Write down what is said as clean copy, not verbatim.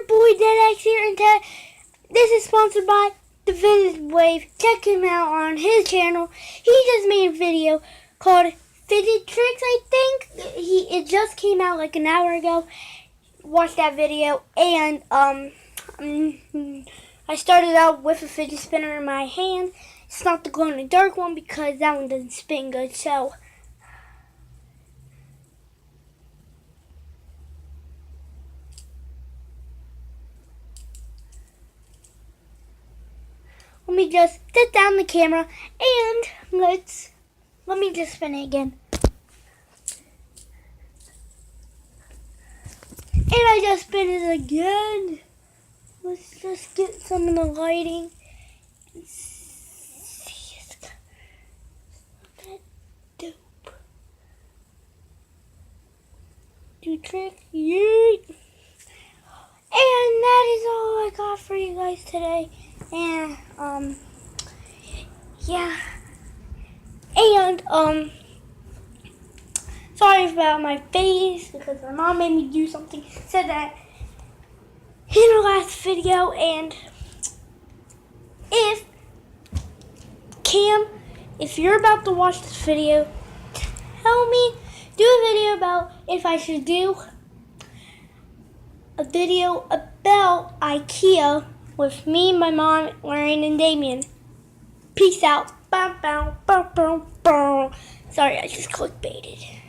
your boy DeadX here, and this is sponsored by the Fidget Wave. Check him out on his channel. He just made a video called Fidget Tricks, I think. It just came out like an hour ago. Watch that video, and I started out with a fidget spinner in my hand. It's not the glow in the dark one because that one doesn't spin good, so let me just set down the camera and let me just spin it again. And I just spin it again. Let's just get some of the lighting and see. It's that dope. Do trick, yay! And that is all I got for you guys today. And yeah. And sorry about my face because my mom made me do something. Said that in the last video. And if you're about to watch this video, tell me, do a video about if I should do a video about IKEA with me, my mom, Lauren, and Damien. Peace out. Bow, bow, bow, bow, bow. Sorry, I just clickbaited.